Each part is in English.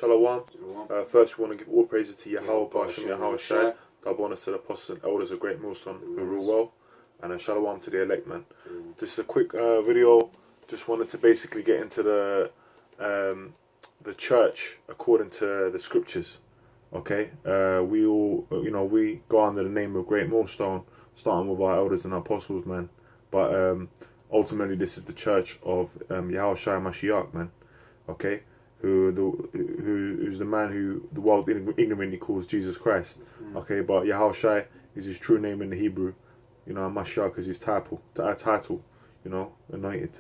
Shalom. First, we want to give all praises to Yahweh, Basham Yahweh Shai, double honors to the apostles and elders of GreatMillStone who rule well, and Shalom to the elect, man. This is a quick video. Just wanted to basically get into the church according to the scriptures. Okay, we all, we go under the name of GreatMillStone, starting with our elders and apostles, man. But ultimately, this is the church of Yahweh Shai Mashiach, man. Okay, who's the man who the world ignorantly calls Jesus Christ. Okay, but Yahweh Shai is his true name in the Hebrew. Mashiach is his title. Anointed.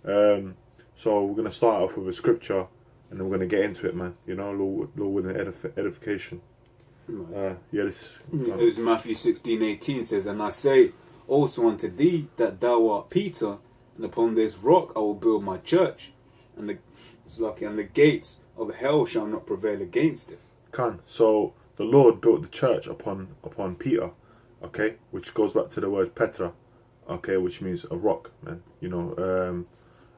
So we're gonna start off with a scripture, and then we're gonna get into it, man. Lord willing, edification. This is Matthew 16:18 says, "And I say also unto thee that thou art Peter, and upon this rock I will build my church, and the gates of hell shall not prevail against it." So the Lord built the church upon Peter, okay, which goes back to the word Petra, okay, which means a rock, man.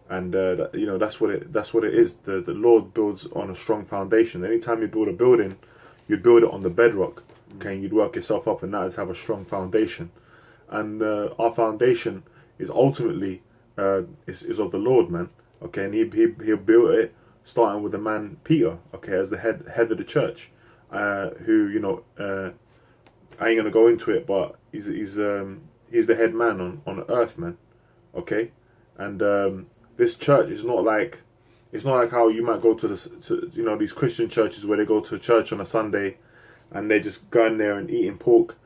That's what it is. The Lord builds on a strong foundation. Anytime you build a building, you'd build it on the bedrock, okay, and you'd work yourself up, and that is have a strong foundation. And our foundation is ultimately is of the Lord, man. Okay, and he built it starting with the man Peter, okay, as the head of the church, who I ain't gonna go into it, but he's the head man on earth, man. Okay, and this church is not like how you might go to these Christian churches where they go to church on a Sunday and they just go in there and eating pork,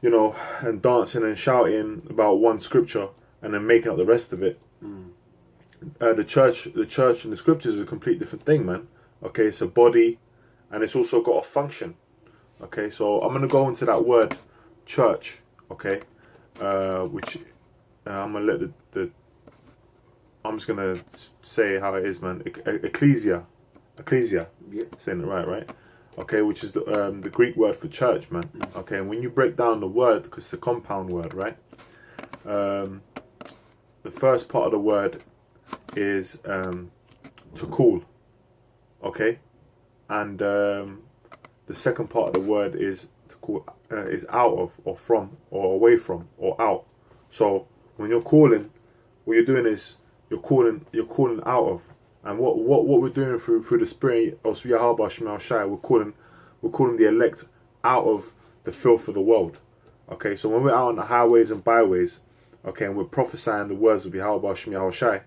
and dancing and shouting about one scripture and then making up the rest of it. The church and the scriptures is a complete different thing, man. Okay, it's a body, and it's also got a function. Okay, so I'm gonna go into that word church. Okay, which I'm gonna let I'm just gonna say how it is, man. Ecclesia, yeah. Saying it right? Okay, which is the Greek word for church, man. Okay, and when you break down the word, because it's a compound word, right? The first part of the word is to call, okay, and the second part of the word is to call, is out of, or from, or away from, or out. So when you're calling, what you're doing is you're calling out of, and what we're doing through the Spirit of Yahweh Shai, we're calling the elect out of the filth of the world. Okay, so when we're out on the highways and byways, okay, and we're prophesying the words of Yahweh Shai,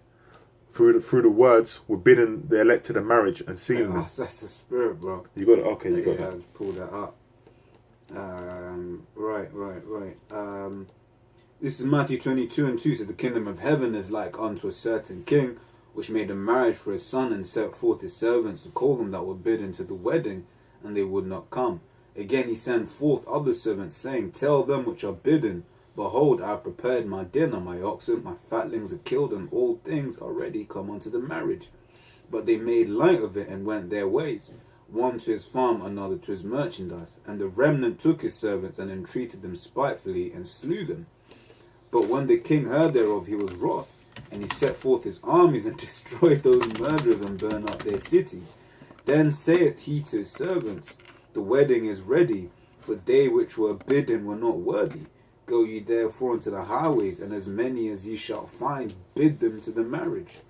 through the words, we're bidding the elect to the marriage and sealing them. That's the spirit, bro. You got it? Okay, you got that. Pull that up. Right. This is Matthew 22:2 says, "The kingdom of heaven is like unto a certain king, which made a marriage for his son, and set forth his servants to call them that were bidden to the wedding, and they would not come. Again he sent forth other servants, saying, Tell them which are bidden, Behold, I have prepared my dinner, my oxen, my fatlings are killed, and all things are ready come unto the marriage. But they made light of it, and went their ways, one to his farm, another to his merchandise. And the remnant took his servants, and entreated them spitefully, and slew them. But when the king heard thereof, he was wroth, and he set forth his armies, and destroyed those murderers, and burned up their cities. Then saith he to his servants, The wedding is ready, but they which were bidden were not worthy. Go ye therefore into the highways, and as many as ye shall find, bid them to the marriage.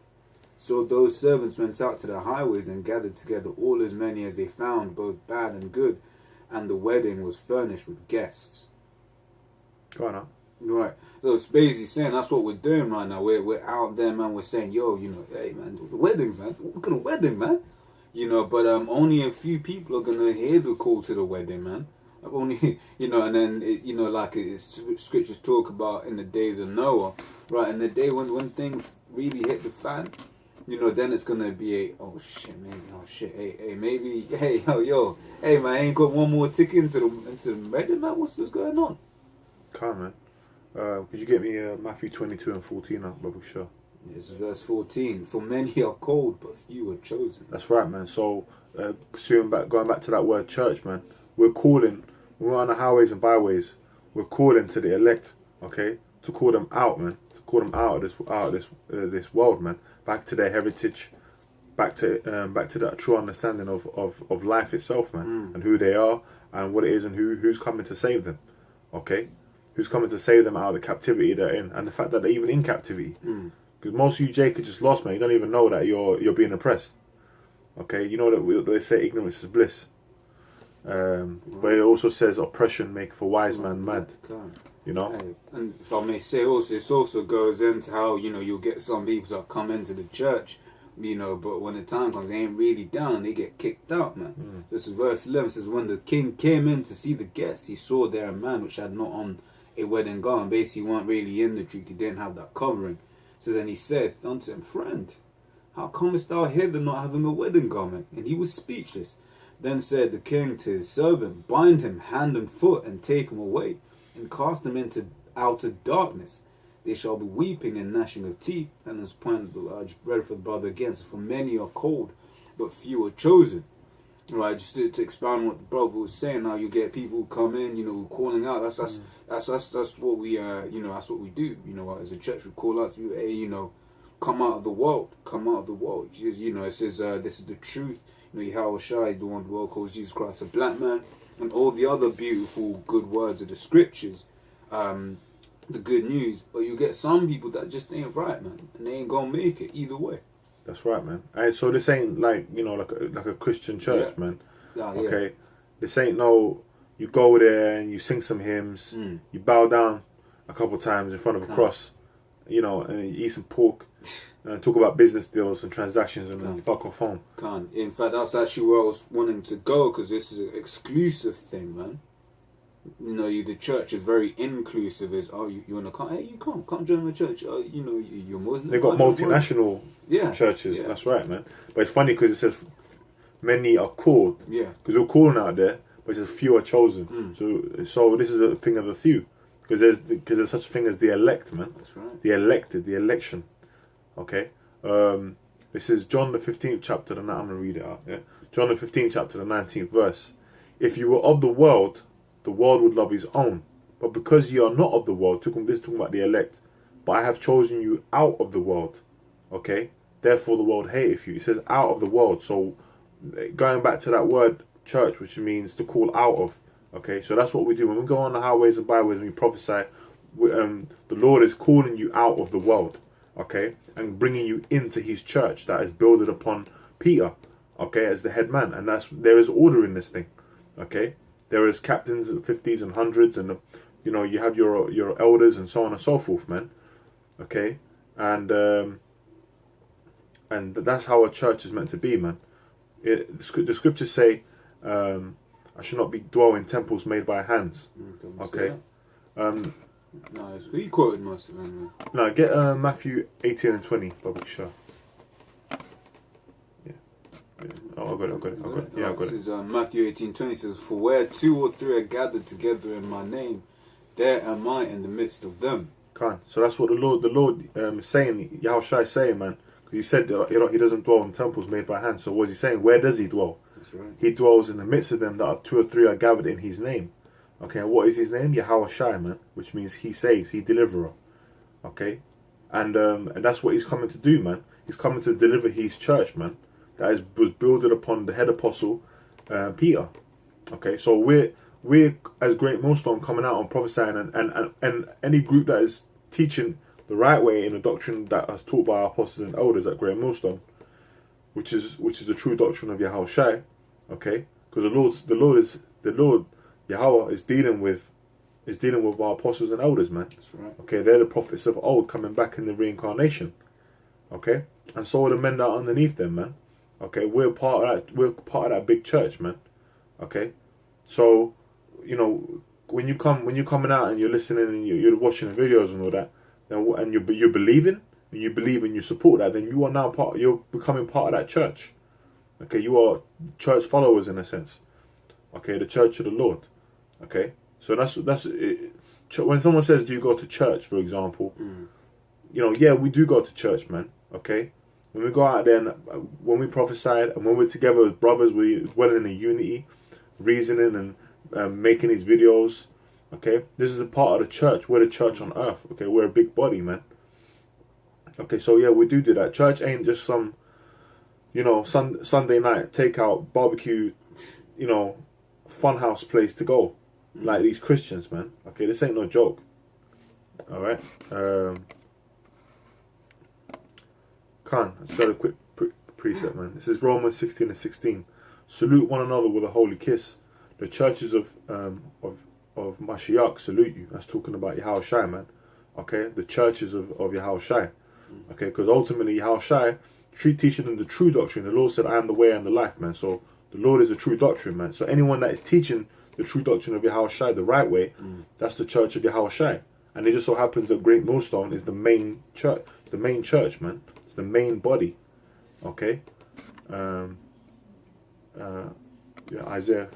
So those servants went out to the highways, and gathered together all as many as they found, both bad and good, and the wedding was furnished with guests." Go on now. Right. So it's basically saying that's what we're doing right now. We're out there, man. We're saying, hey, man, the weddings, man. Look at the wedding, man. But only a few people are gonna hear the call to the wedding, man. Only, and then scriptures talk about in the days of Noah, right? In the day when things really hit the fan, then it's gonna be hey man, I ain't got one more ticket into the wedding, man. What's going on? Come on, man. Could you get me Matthew 22:14 up, Babu Shah? It's verse 14. "For many are called, but few are chosen." That's right, man. So going back to that word church, man. We're calling. We're on the highways and byways. We're calling to the elect, okay, to call them out, man, to call them out of this world, man, back to their heritage, back to that true understanding of life itself, man, and who they are and what it is and who's coming to save them, okay? Who's coming to save them out of the captivity they're in, and the fact that they're even in captivity. Because most of you Jake are just lost, man. You don't even know that you're being oppressed. Okay, you know that they say ignorance is bliss. But it also says oppression make for wise man mad. You know? And if I may say also, this also goes into how, you know, you'll get some people that come into the church, you know, but when the time comes, they ain't really down and they get kicked out, man. This is verse 11, says, when the king came in to see the guests, he saw there a man which had not on a wedding garment. Basically, he weren't really in the truth. He didn't have that covering. It says, and he said unto him, friend, how comest thou hither not having a wedding garment? And he was speechless. Then said the king to his servant, bind him hand and foot and take him away and cast him into outer darkness. They shall be weeping and gnashing of teeth. And as pointed the large bread for the brother again. So for many are called, but few are chosen. Right, just to expound on what the brother was saying. Now you get people who come in, you know, calling out. That's what we you know, that's what we do. You know, as a church we call out to you, hey, you know, come out of the world, come out of the world. You know, it says this is the truth. You know, Yahweh Shai, the one the world calls Jesus Christ a black man, and all the other beautiful good words of the scriptures, the good news. But you get some people that just ain't right, man, and they ain't gonna make it either way. That's right, man. And so this ain't like, you know, like a Christian church, man. Okay, this ain't no. You go there and you sing some hymns. You bow down a couple times in front of a cross, you know, and you eat some pork, and talk about business deals and transactions, and then fuck off home. In fact, that's actually where I was wanting to go, because this is an exclusive thing, man. You know, the church is very inclusive. Is you want to come? Hey, you come join the church. You know, you're Muslim. They got multinational churches. Yeah. That's right, man. But it's funny because it says many are called. Yeah. Because we're calling out there, but it's few are chosen. So this is a thing of the few, because there's such a thing as the elect, man. That's right. The elected, the election. Okay. This is John the 15th chapter. I'm gonna read it out. Yeah. John the 15th chapter, the 19th verse. If you were of the world would love his own. But because ye are not of the world, this is talking about the elect, but I have chosen you out of the world. Okay? Therefore the world hateth you. It says out of the world. So going back to that word church, which means to call out of. Okay? So that's what we do. When we go on the highways and byways and we prophesy, the Lord is calling you out of the world. Okay? And bringing you into his church that is builded upon Peter. Okay? As the head man. And there is order in this thing. Okay? There is captains and 50s and 100s, and you know, you have your elders and so on and so forth, man. Okay, and that's how a church is meant to be, man. The scriptures say, "I should not be dwell in temples made by hands." Okay. Nice. Who you quoted most of them? No, get Matthew 18 and 20, Bobby Shaw. Oh, I got it. Yeah, I got it. This is Matthew 18:20 says, for where 2 or 3 are gathered together in my name, there am I in the midst of them. So that's what the Lord is saying. Yahushua is saying, man. Because he said that he doesn't dwell in temples made by hands. So what is he saying? Where does he dwell? That's right. He dwells in the midst of them that are 2 or 3 are gathered in his name. Okay, and what is his name? Yahushua, man. Which means he saves, he deliverer. Okay, and that's what he's coming to do, man. He's coming to deliver his church, man. That was built upon the head apostle, Peter. Okay, so we're as GreatMillStone coming out and prophesying, and any group that is teaching the right way in the doctrine that is taught by our apostles and elders at GreatMillStone, which is the true doctrine of Yahushua. Okay, because the Lord Yahweh is dealing with our apostles and elders, man. That's right. Okay, they're the prophets of old coming back in the reincarnation. Okay, and so are the men that are underneath them, man. Okay, we're part of that big church, man. Okay, so you know when you're coming out and you're listening and you're watching the videos and all that, and you're believing and you support that, then you are now you're becoming part of that church. Okay, you are church followers in a sense. Okay, the church of the Lord. Okay, so that's it. When someone says, "Do you go to church?" for example, you know, yeah, we do go to church, man. Okay. When we go out there and when we prophesied and when we're together as brothers, we're dwelling in unity, reasoning and making these videos. Okay, this is a part of the church. We're the church on earth. Okay, we're a big body, man. Okay, so yeah, we do that. Church ain't just some, Sunday night takeout barbecue, funhouse place to go. Like these Christians, man. Okay, this ain't no joke. All right. Let's try a quick precept, man. This is Romans 16:16. Salute one another with a holy kiss. The churches of Mashiach salute you. That's talking about Yahushua, man. Okay, the churches of Yahushua. Okay, because ultimately Yahushua teaching them the true doctrine. The Lord said, "I am the way and the life," man. So the Lord is the true doctrine, man. So anyone that is teaching the true doctrine of Yahushua the right way, that's the church of Yahushua. And it just so happens that GreatMillStone is the main church. The main church, man. It's the main body. Okay. Isaiah.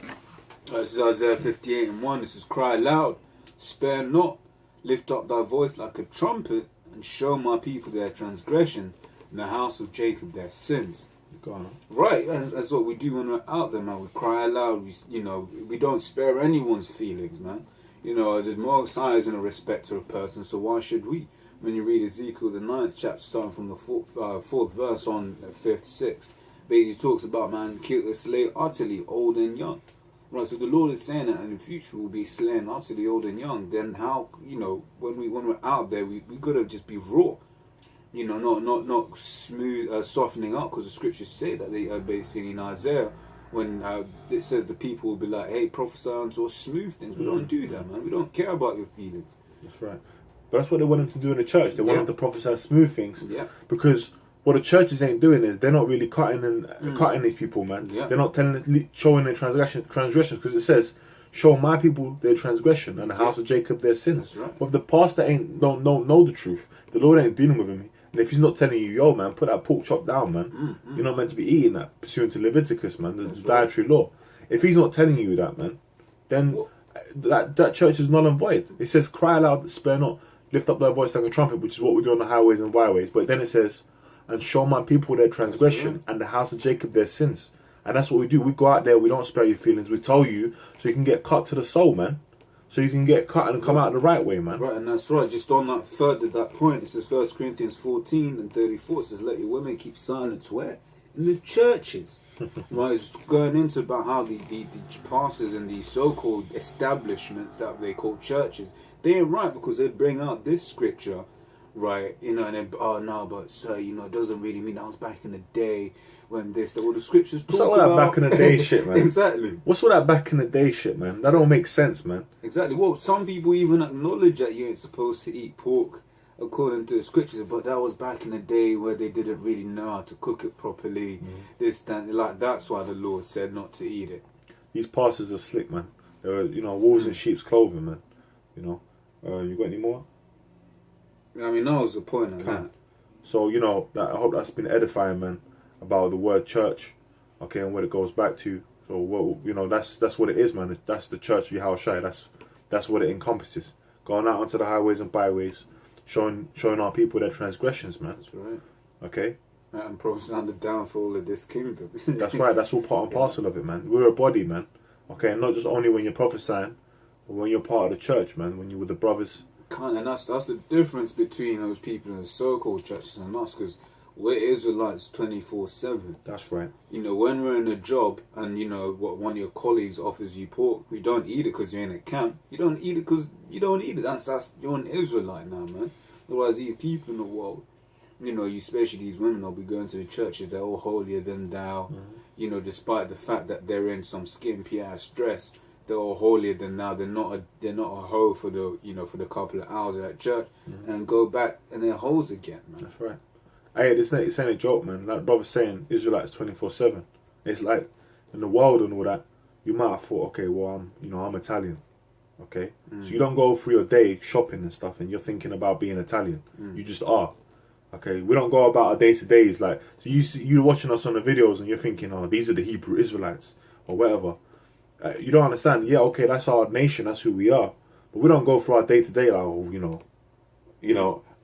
This is Isaiah 58:1. This is, cry loud, spare not, lift up thy voice like a trumpet, and show my people their transgression, and the house of Jacob their sins. Go on. Right, that's what we do when we're out there, man. We cry aloud. We don't spare anyone's feelings, man. The Most High isn't a respecter of persons, so why should we? When you read Ezekiel, the 9th chapter, starting from the 4th verse on 5th, 6th, basically talks about, man, kill, slay utterly, old and young. Right, so the Lord is saying that in the future we'll be slaying utterly, old and young. Then how, when we're out there, we gotta just be raw. Not smooth, softening up, because the scriptures say that they are basically in Isaiah, when it says the people will be like, hey, prophesy unto us smooth things. We don't do that, man. We don't care about your feelings. That's right. But that's what they want them to do in the church. They want them to prophesy smooth things. Yeah. Because what the churches ain't doing is they're not really cutting these people, man. Yeah. They're not showing their transgressions, because it says, show my people their transgression and the house of Jacob their sins. That's right. But if the pastor don't know the truth, the Lord ain't dealing with him. And if he's not telling you, yo, man, put that pork chop down, man. You're not meant to be eating that, pursuant to Leviticus, man, the dietary law. If he's not telling you that, man, then that church is null and void. It says, cry aloud, spare not, lift up thy voice like a trumpet, which is what we do on the highways and byways. But then it says, and show my people their transgression and the house of Jacob their sins. And that's what we do. We go out there, we don't spare your feelings. We tell you so you can get cut to the soul, man. So you can get cut and come out the right way, man. Right, and that's right. Just on that that point, it says 1 Corinthians 14:34. It says, let your women keep silence where? In the churches. Right, it's going into about how the pastors and the so-called establishments that they call churches, they ain't right, because they bring out this scripture, right, and then, oh no, but sir, it doesn't really mean that was back in the day when all the scriptures talk about. What's all that back in the day shit, man? Exactly. What's all that back in the day shit, man? That don't make sense, man. Exactly. Well, some people even acknowledge that you ain't supposed to eat pork according to the scriptures, but that was back in the day where they didn't really know how to cook it properly. This, that, that's why the Lord said not to eat it. These pastors are slick, man. They're, wolves in sheep's clothing, man. You got any more? I mean, that was the point of that. So, I hope that's been edifying, man, about the word church, okay, and what it goes back to. So, that's what it is, man. That's the church of Yahushua. That's what it encompasses. Going out onto the highways and byways, showing our people their transgressions, man. That's right. Okay? And prophesying the downfall of this kingdom. That's right. That's all part and parcel of it, man. We're a body, man. Okay? And not just only when you're prophesying, but when you're part of the church, man. When you're with the brothers. And that's the difference between those people in the so-called churches and us, because we're Israelites 24/7. That's right. When we're in a job and what one of your colleagues offers you pork, we don't eat it because you're in a camp. You don't eat it because you don't eat it. That's you're an Israelite now, man. Otherwise, these people in the world, especially these women, will be going to the churches. They're all holier than thou. Despite the fact that they're in some skimpy ass dress, they're all holier than thou. They're not a hoe for the couple of hours at church, and go back and they're hoes again, man. That's right. Hey, this ain't a joke, man. Like brother's saying, Israelites 24/7. It's like in the world and all that. You might have thought, okay, well, I'm Italian, okay. So you don't go through your day shopping and stuff, and you're thinking about being Italian. You just are, okay. We don't go about our days like. So you're watching us on the videos, and you're thinking, oh, these are the Hebrew Israelites or whatever. You don't understand. Yeah, okay, that's our nation. That's who we are. But we don't go through our day to day like,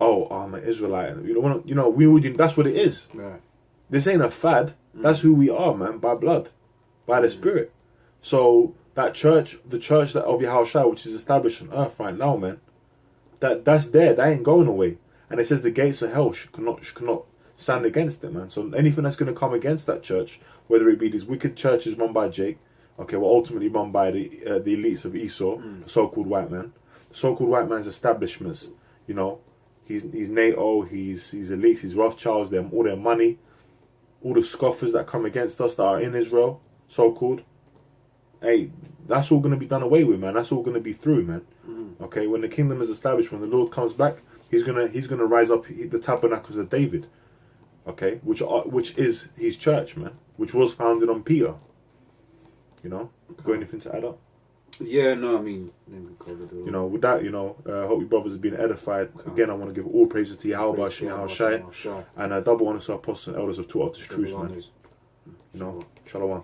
oh, I'm an Israelite. We would. That's what it is. Right. This ain't a fad. That's who we are, man. By blood, by the Spirit. So that church, the church of Yahushua, which is established on earth right now, man. That's there. That ain't going away. And it says the gates of hell stand against it, man. So anything that's going to come against that church, whether it be these wicked churches run by Jake, okay, well, ultimately run by the elites of Esau, the so-called white man, the so-called white man's establishments, you know, he's NATO, he's elites, he's Rothschilds, them, all their money, all the scoffers that come against us that are in Israel, so-called. Hey, that's all going to be done away with, man. That's all going to be through, man. Okay, when the kingdom is established, when the Lord comes back, he's gonna rise up the tabernacles of David, okay, which is his church, man, which was founded on Peter. You know, got anything to add up? Yeah, no, I mean, we covered it all. You know, with that, you know, hope you brothers have been edified. Again, I want to give all praises to Yahweh, Shai, and double honor to our apostles and elders of taught us this truth, man. You know, Shalom.